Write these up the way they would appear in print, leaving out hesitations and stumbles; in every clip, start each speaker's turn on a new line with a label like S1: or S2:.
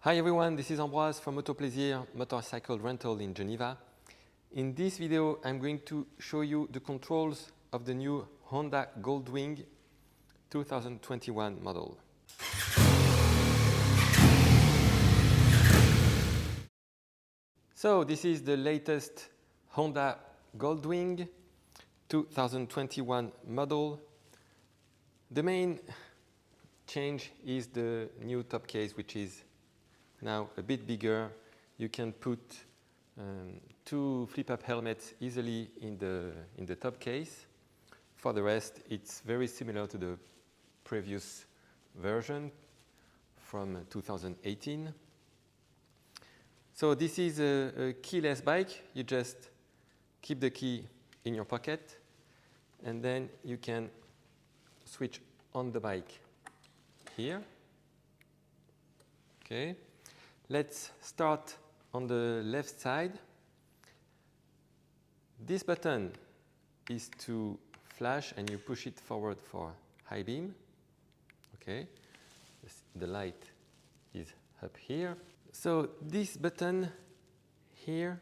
S1: Hi everyone, this is Ambroise from Auto Plaisir Motorcycle Rental in Geneva. In this video, I'm going to show you the controls of the new Honda Goldwing 2021 model. So this is the latest Honda Goldwing 2021 model. The main change is the new top case, which is now a bit bigger. You can put two flip-up helmets easily in the top case. For the rest, it's very similar to the previous version from 2018. So this is a keyless bike. You just keep the key in your pocket, and then you can switch on the bike here. Okay. Let's start on the left side. This button is to flash, and you push it forward for high beam. Okay. The light is up here. So this button here,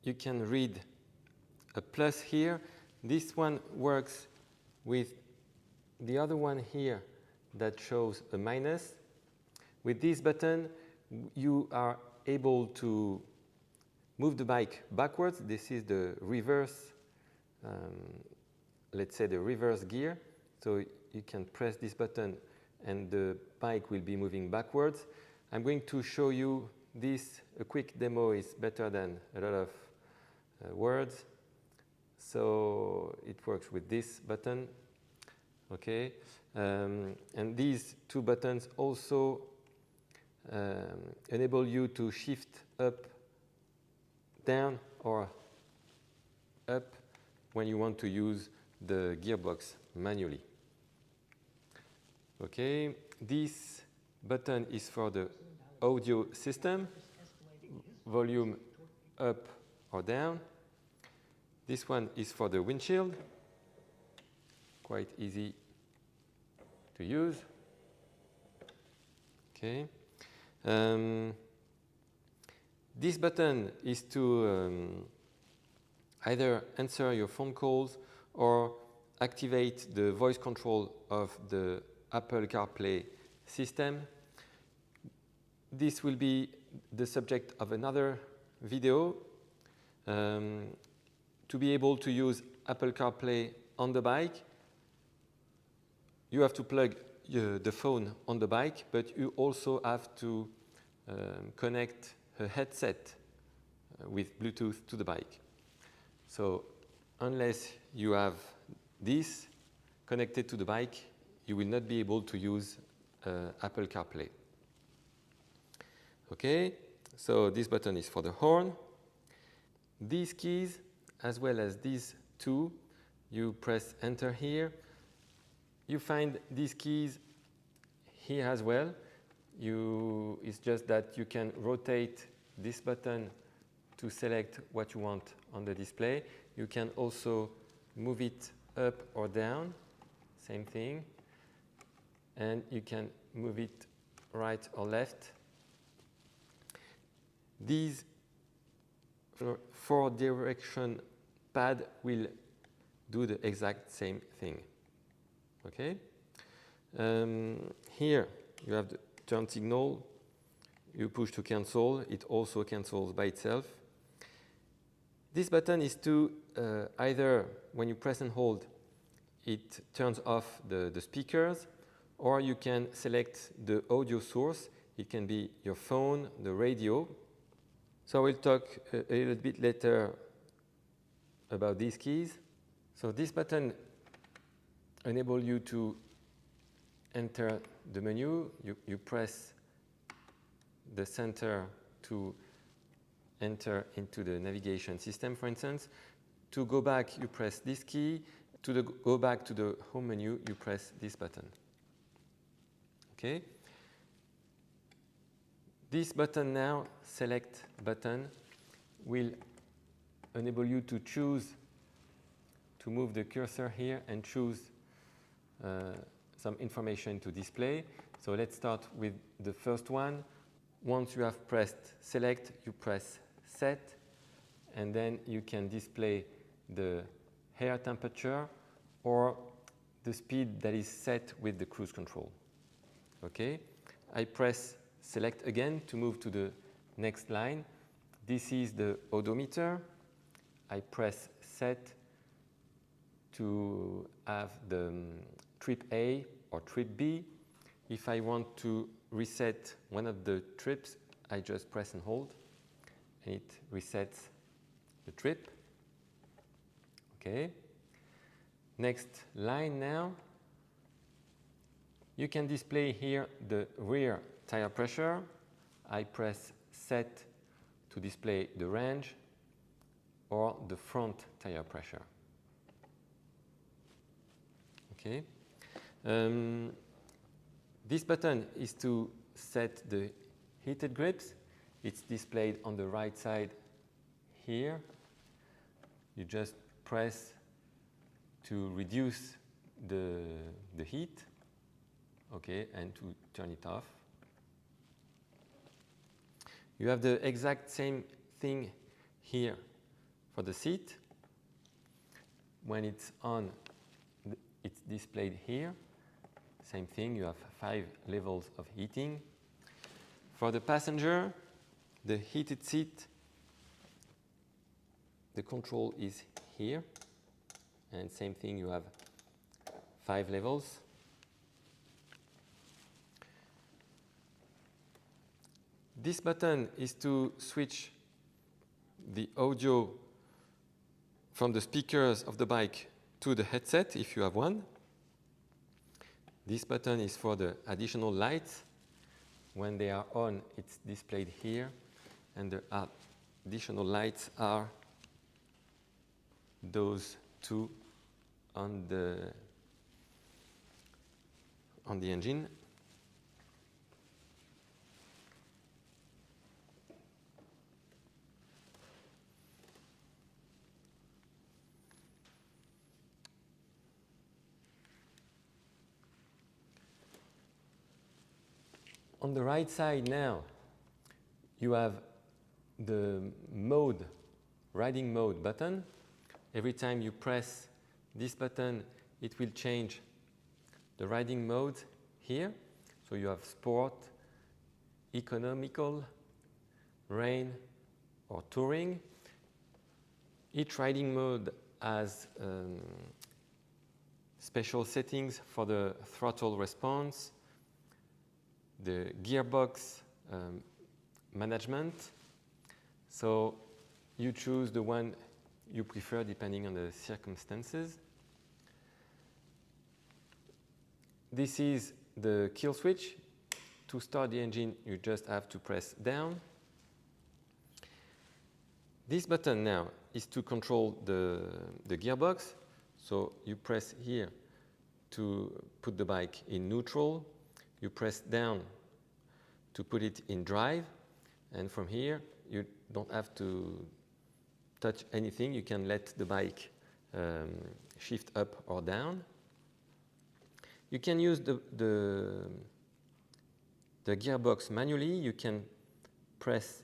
S1: you can read a plus here. This one works with the other one here that shows a minus. With this button, you are able to move the bike backwards. This is the reverse, let's say the reverse gear. So you can press this button and the bike will be moving backwards. I'm going to show you this. A quick demo is better than a lot of words. So it works with this button. Okay, and these two buttons also enable you to shift up, down, or up when you want to use the gearbox manually. Okay, this button is for the audio system, volume up or down. This one is for the windshield, quite easy to use. Okay. This button is to either answer your phone calls or activate the voice control of the Apple CarPlay system. This will be the subject of another video. To be able to use Apple CarPlay on the bike, you have to plug the phone on the bike, but you also have to connect a headset with Bluetooth to the bike. So unless you have this connected to the bike, you will not be able to use Apple CarPlay. Okay, so this button is for the horn. These keys, as well as these two, you press enter here. You find these keys here as well. It's just that you can rotate this button to select what you want on the display. You can also move it up or down, same thing. And you can move it right or left. These four direction pad will do the exact same thing. Okay. Here you have the turn signal. You push to cancel. It also cancels by itself. This button is to either, when you press and hold, it turns off the speakers, or you can select the audio source. It can be your phone, the radio. So we'll talk a little bit later about these keys. So this button enables you to enter the menu. You press the center to enter into the navigation system, for instance. To go back, you press this key. To go back to the home menu, you press this button. Okay. This button now, select button, will enable you to choose to move the cursor here and choose some information to display. So let's start with the first one. Once you have pressed select, you press set, and then you can display the air temperature or the speed that is set with the cruise control. Okay, I press select again to move to the next line. This is the odometer. I press set to have the trip A or trip B. If I want to reset one of the trips, I just press and hold, and it resets the trip. Okay. Next line now. You can display here the rear tire pressure. I press set to display the range or the front tire pressure. Okay. This button is to set the heated grips. It's displayed on the right side here. You just press to reduce the heat, okay, and to turn it off. You have the exact same thing here for the seat. When it's on, it's displayed here. Same thing, you have 5 levels of heating. For the passenger, the heated seat, the control is here. And same thing, you have 5 levels. This button is to switch the audio from the speakers of the bike to the headset if you have one. This button is for the additional lights. When they are on, it's displayed here, and the additional lights are those two on the engine. On the right side now, you have the mode, riding mode button. Every time you press this button, it will change the riding mode here. So you have sport, economical, rain, or touring. Each riding mode has special settings for the throttle response, the gearbox management. So you choose the one you prefer depending on the circumstances. This is the kill switch. To start the engine, you just have to press down. This button now is to control the gearbox. So you press here to put the bike in neutral. You press down to put it in drive. And from here, you don't have to touch anything. You can let the bike shift up or down. You can use the gearbox manually. You can press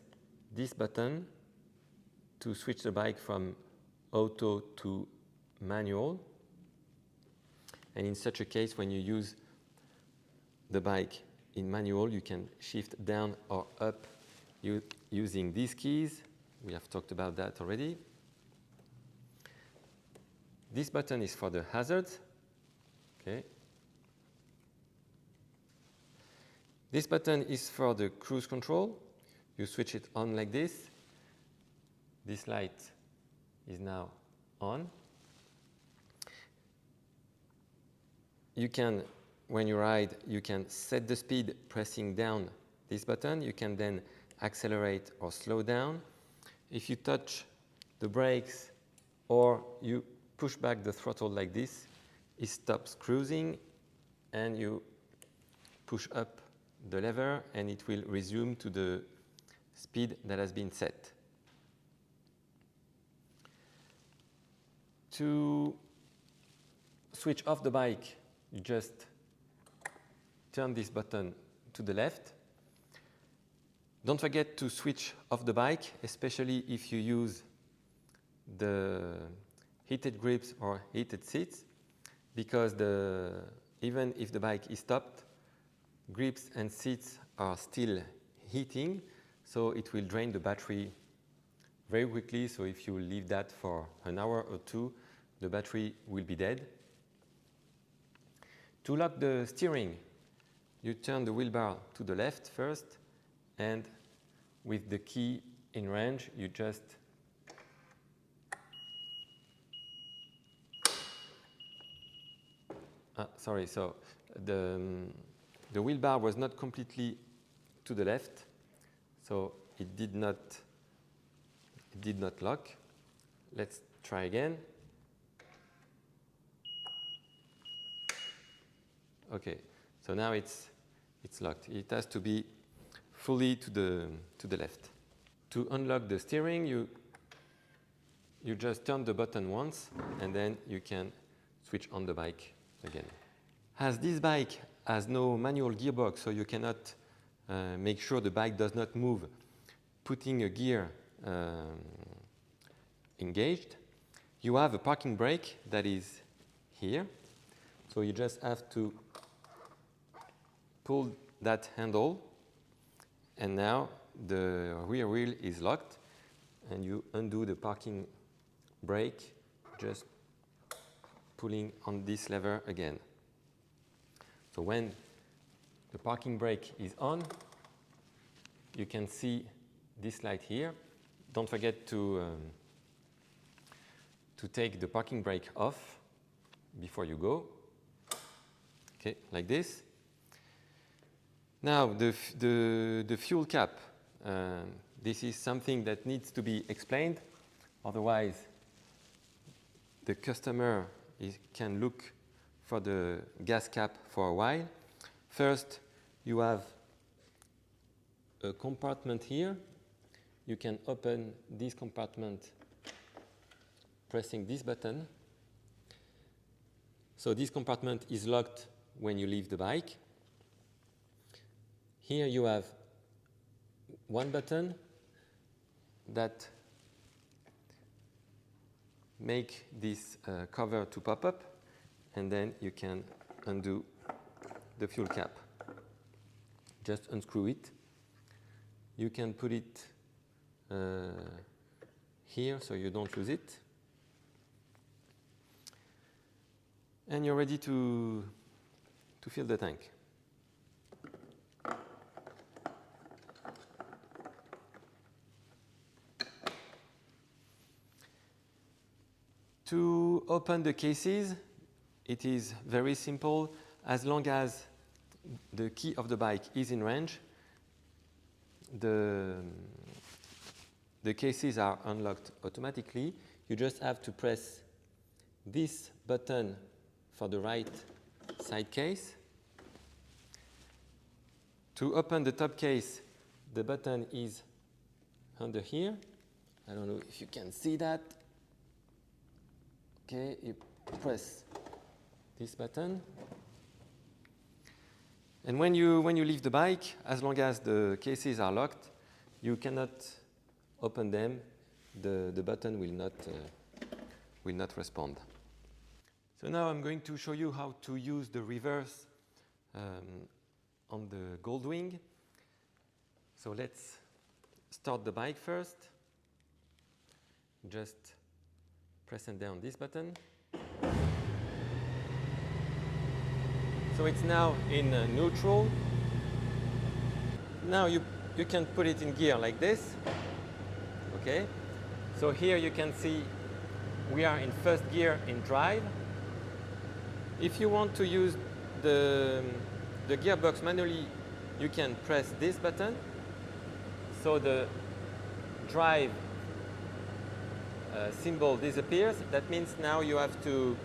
S1: this button to switch the bike from auto to manual. And in such a case, when you use the bike in manual, you can shift down or up using these keys. We have talked about that already. This button is for the hazards. Okay. This button is for the cruise control. You switch it on like this. This light is now on. You can, when you ride, you can set the speed pressing down this button. You can then accelerate or slow down. If you touch the brakes or you push back the throttle like this, it stops cruising, and you push up the lever and it will resume to the speed that has been set. To switch off the bike, you just turn this button to the left. Don't forget to switch off the bike, especially if you use the heated grips or heated seats, because even if the bike is stopped, grips and seats are still heating, so it will drain the battery very quickly. So if you leave that for an hour or two, the battery will be dead. To lock the steering, you turn the wheel bar to the left first, and with the key in range, you just sorry, so the wheel bar was not completely to the left, so it did not lock. Let's try again. Okay, so now it's locked. It has to be fully to the left. To unlock the steering, you just turn the button once, and then you can switch on the bike again. As this bike has no manual gearbox, so you cannot make sure the bike does not move, putting a gear engaged, you have a parking brake that is here. So you just have to pull that handle, and now the rear wheel is locked, and you undo the parking brake just pulling on this lever again. So when the parking brake is on, you can see this light here. Don't forget to take the parking brake off before you go. Okay, like this. Now the fuel cap. This is something that needs to be explained. Otherwise, the customer can look for the gas cap for a while. First, you have a compartment here. You can open this compartment pressing this button. So this compartment is locked when you leave the bike. Here you have one button that make this cover to pop up, and then you can undo the fuel cap. Just unscrew it. You can put it here so you don't lose it. And you're ready to fill the tank. To open the cases, it is very simple. As long as the key of the bike is in range, the cases are unlocked automatically. You just have to press this button for the right side case. To open the top case, the button is under here. I don't know if you can see that. Okay, you press this button. And when you leave the bike, as long as the cases are locked, you cannot open them. The button will not respond. So now I'm going to show you how to use the reverse on the Goldwing. So let's start the bike first. Just pressing down this button. So it's now in neutral. Now you can put it in gear like this. Okay. So here you can see we are in first gear in drive. If you want to use the gearbox manually, you can press this button. So the drive symbol disappears. That means now you have to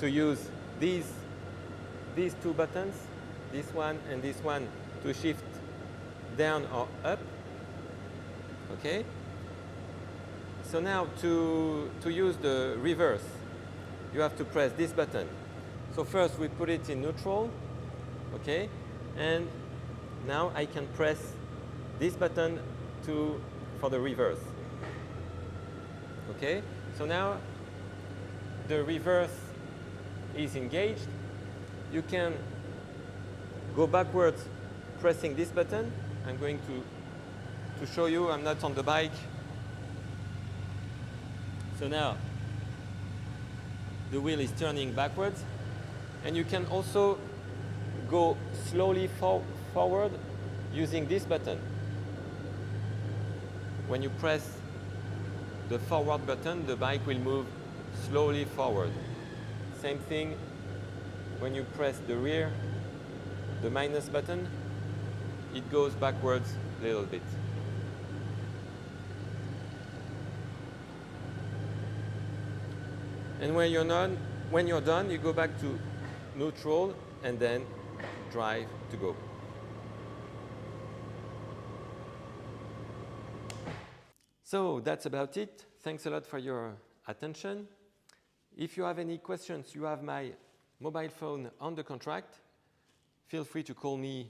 S1: use these two buttons, this one and this one, to shift down or up. Okay. So now to use the reverse, you have to press this button. So first we put it in neutral, Okay, and now I can press this button for the reverse. Okay, so now the reverse is engaged. You can go backwards pressing this button. I'm going to show you, I'm not on the bike. So now the wheel is turning backwards, and you can also go slowly forward using this button. When you press the forward button, the bike will move slowly forward. Same thing when you press the rear, the minus button, it goes backwards a little bit. And when you're done, you go back to neutral and then drive to go. So that's about it. Thanks a lot for your attention. If you have any questions, you have my mobile phone on the contract. Feel free to call me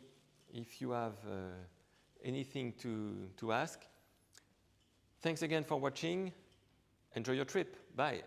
S1: if you have anything to ask. Thanks again for watching. Enjoy your trip. Bye.